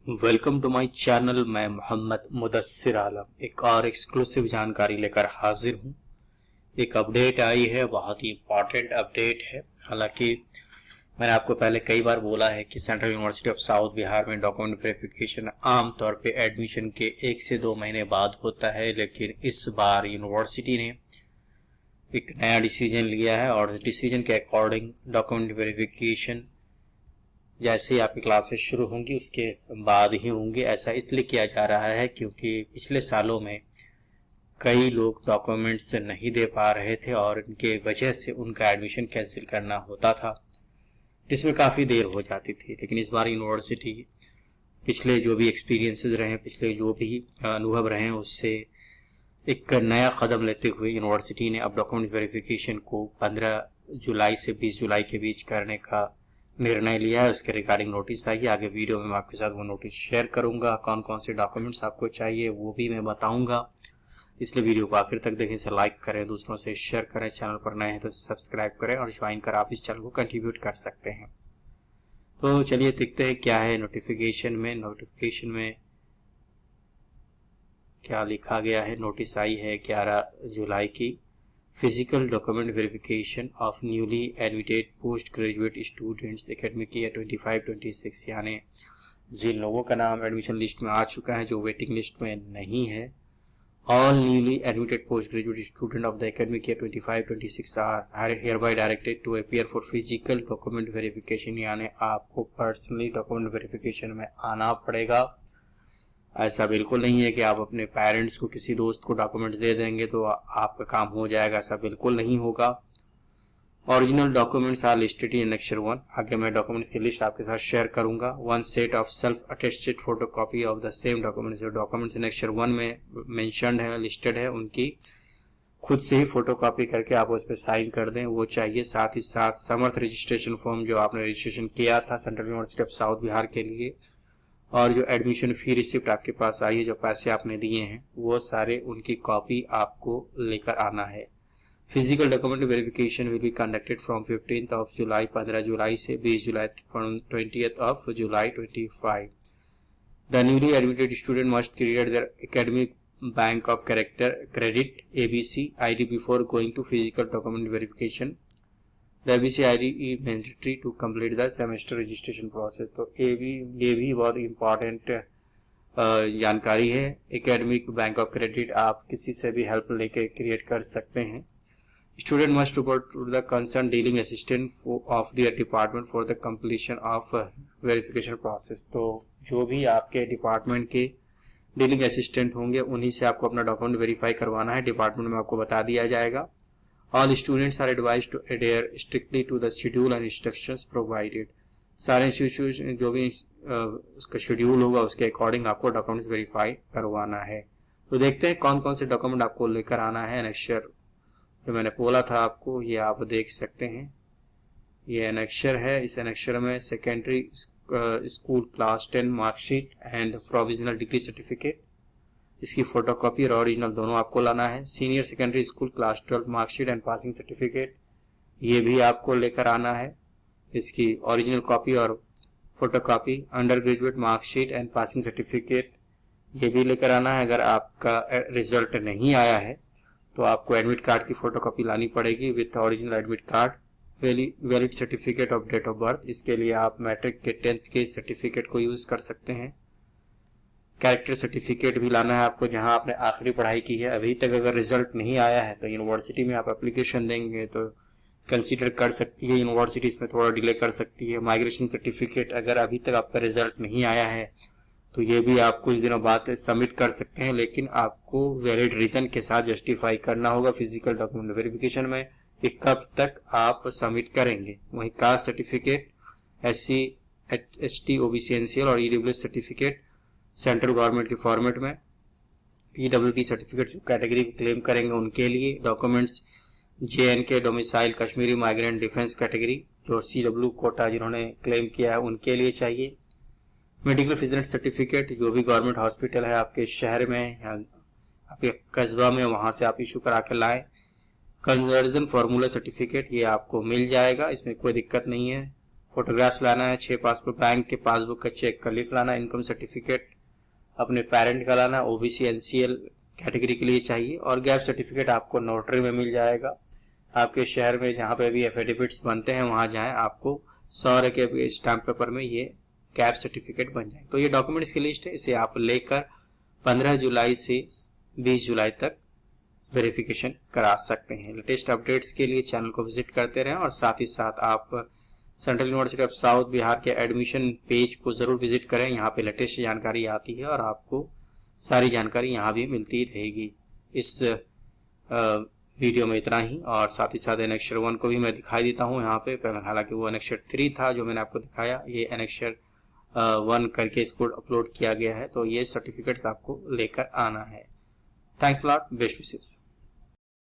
Welcome to my channel. मैं मोहम्मद मुदस्सिर आलम एक और एक्सक्लूसिव जानकारी लेकर हाजिर हूँ। एक अपडेट आई है, बहुत ही इम्पॉर्टेंट अपडेट है। हालांकि मैंने आपको पहले कई बार बोला है कि central university of south Bihar में डॉक्यूमेंट वेरिफिकेशन आमतौर पे एडमिशन के 1 से 2 महीने बाद होता है, लेकिन इस बार यूनिवर्सिटी ने एक नया डिसीजन लिया है और डिसीजन के अकॉर्डिंग डॉक्यूमेंट वेरिफिकेशन जैसे ही आपकी क्लासेस शुरू होंगी उसके बाद ही होंगे। ऐसा इसलिए किया जा रहा है क्योंकि पिछले सालों में कई लोग डॉक्यूमेंट्स नहीं दे पा रहे थे और इनके वजह से उनका एडमिशन कैंसिल करना होता था, जिसमें काफ़ी देर हो जाती थी। लेकिन इस बार यूनिवर्सिटी पिछले जो भी एक्सपीरियंसेस रहे, पिछले जो भी अनुभव रहे, उससे एक नया कदम लेते हुए यूनिवर्सिटी ने अब डॉक्यूमेंट्स वेरिफिकेशन को 15 जुलाई से 20 जुलाई के बीच करने का निर्णय लिया है। उसके रिगार्डिंग नोटिस आई है। आगे वीडियो में मैं आपके साथ वो नोटिस शेयर करूंगा। कौन कौन से डॉक्यूमेंट्स आपको चाहिए वो भी मैं बताऊंगा, इसलिए वीडियो को आखिर तक देखें। इसे लाइक करें, दूसरों से शेयर करें, चैनल पर नए हैं तो सब्सक्राइब करें और ज्वाइन कर आप इस चैनल को कंट्रीब्यूट कर सकते हैं। तो चलिए देखते हैं क्या है नोटिफिकेशन में क्या लिखा गया है। नोटिस आई है 11 जुलाई की। Physical document verification of newly admitted post graduate students academic year 25-26, यानी जिन लोगों का नाम एडमिशन लिस्ट में आ चुका है जो वेटिंग लिस्ट में नहीं है, all newly admitted post graduate student of the academic year 25-26 are hereby directed to appear for physical document verification, यानी आपको पर्सनली डॉक्यूमेंट वेरिफिकेशन में आना पड़ेगा। ऐसा बिल्कुल नहीं है कि आप अपने पेरेंट्स को, किसी दोस्त को डॉक्यूमेंट्स दे देंगे तो आपका काम हो जाएगा, ऐसा बिल्कुल नहीं होगा। Original documents are listed in annexure 1। आगे मैं डॉक्यूमेंट्स की लिस्ट आपके साथ शेयर करूंगा। 1 set of self attested photocopy of the same documents. जो डॉक्यूमेंट्स एनेक्सर 1 में मेंशन्ड है, लिस्टेड है, उनकी खुद से ही फोटोकॉपी करके आप उस पर साइन कर दें, वो चाहिए। साथ ही साथ समर्थ रजिस्ट्रेशन फॉर्म जो आपने रजिस्ट्रेशन किया था central university of south Bihar के लिए, और जो एडमिशन फी रिसिप्ट आपके पास आई है, जो पैसे आपने दिए हैं, वो सारे उनकी कॉपी आपको लेकर आना है। Physical document verification will be conducted from 15th of July, 15 जुलाई से 20 जुलाई, 20th of July 25। The newly admitted student must create their academic bank of character credit ABC ID before going to physical document verification. The ABC ID is mandatory to complete the semester registration process। तो ये भी बहुत important जानकारी है। Academic bank of credit आप किसी से भी हेल्प लेके क्रिएट कर सकते हैं। Student must report to the concern dealing assistant of the department for the completion of verification process. तो जो भी आपके डिपार्टमेंट के डीलिंग असिस्टेंट होंगे उन्हीं से आपको अपना डॉक्यूमेंट वेरीफाई करवाना है। डिपार्टमेंट में आपको बता दिया जाएगा। All students are advised to adhere strictly to the schedule and instructions provided। सारे इंस्टीट्यूट जो भी उसका शेड्यूल होगा उसके अकॉर्डिंग आपको डॉक्यूमेंट्स वेरीफाई करवाना है। तो देखते हैं कौन कौन से डॉक्यूमेंट आपको लेकर आना है। एनेक्सर जो मैंने बोला था आपको, ये आप देख सकते हैं, ये एनेक्सर है। इस एनेक्सर में secondary school class 10 marksheet and provisional degree certificate, इसकी फोटोकॉपी और ओरिजिनल दोनों आपको लाना है। Senior secondary school class 12 marksheet and passing certificate, ये भी आपको लेकर आना है, इसकी ओरिजिनल कॉपी और photocopy. Under graduate marksheet and passing certificate, ये भी लेकर आना है। अगर आपका रिजल्ट नहीं आया है तो आपको एडमिट कार्ड की फोटोकॉपी लानी पड़ेगी with original admit card, valid certificate of date of birth. इसके लिए आप मैट्रिक के 10th के सर्टिफिकेट को यूज कर सकते हैं। कैरेक्टर सर्टिफिकेट भी लाना है आपको, जहां आपने आखिरी पढ़ाई की है। अभी तक अगर रिजल्ट नहीं आया है तो यूनिवर्सिटी में आप एप्लीकेशन देंगे तो कंसीडर कर सकती है यूनिवर्सिटी, इसमें थोड़ा डिले कर सकती है। माइग्रेशन सर्टिफिकेट, अगर अभी तक आपका रिजल्ट नहीं आया है तो ये भी आप कुछ दिनों बाद सबमिट कर सकते हैं, लेकिन आपको वैलिड रीजन के साथ जस्टिफाई करना होगा फिजिकल डॉक्यूमेंट वेरिफिकेशन में कि कब तक आप सबमिट करेंगे। वहीं caste certificate, SC ST OBC NCL और EWS सर्टिफिकेट सेंट्रल गवर्नमेंट के फॉर्मेट में। PWD सर्टिफिकेट जो कैटेगरी क्लेम करेंगे उनके लिए। Documents JNK domicile Kashmiri migrant defence category, जो CW कोटा जिन्होंने क्लेम किया है उनके लिए चाहिए। मेडिकल फिजिनेट सर्टिफिकेट, जो भी गवर्नमेंट हॉस्पिटल है आपके शहर में या आपके कस्बा में, वहां से आप इशू करा के लाएं। कन्वर्जन फार्मूला सर्टिफिकेट, ये आपको मिल जाएगा, इसमें कोई दिक्कत नहीं है। फोटोग्राफ्स लाना है, 6 पासपोर्ट, बैंक के पासबुक का चेक का लीफ लाना, इनकम सर्टिफिकेट अपने पेरेंट का लाना, ओबीसी एनसीएल कैटेगरी के लिए चाहिए, और गैप सर्टिफिकेट आपको नोटरी में मिल जाएगा। आपके शहर में जहाँ पे भी एफिडेविट्स बनते हैं वहाँ जाएं, आपको 100 के स्टैम्प पेपर में ये गैप सर्टिफिकेट बन जाए। तो ये डॉक्यूमेंट्स की लिस्ट है, इसे आप लेकर 15 जुलाई से 20 जुलाई तक वेरिफिकेशन करा सकते हैं। लेटेस्ट अपडेट्स के लिए चैनल को विजिट करते रहें, और साथ ही साथ आप central university of south Bihar के एडमिशन पेज को जरूर विजिट करें। यहाँ पे लेटेस्ट जानकारी आती है और आपको सारी जानकारी यहाँ भी मिलती रहेगी। इस वीडियो में इतना ही, और साथ ही साथ एनेक्चर 1 को भी मैं दिखाई देता हूँ यहाँ पे। हालांकि वो एनेक्चर 3 था जो मैंने आपको दिखाया, ये एनेक्चर 1 करके इसको अपलोड किया गया है। तो ये सर्टिफिकेट्स आपको लेकर आना है। Thanks lot, best wishes.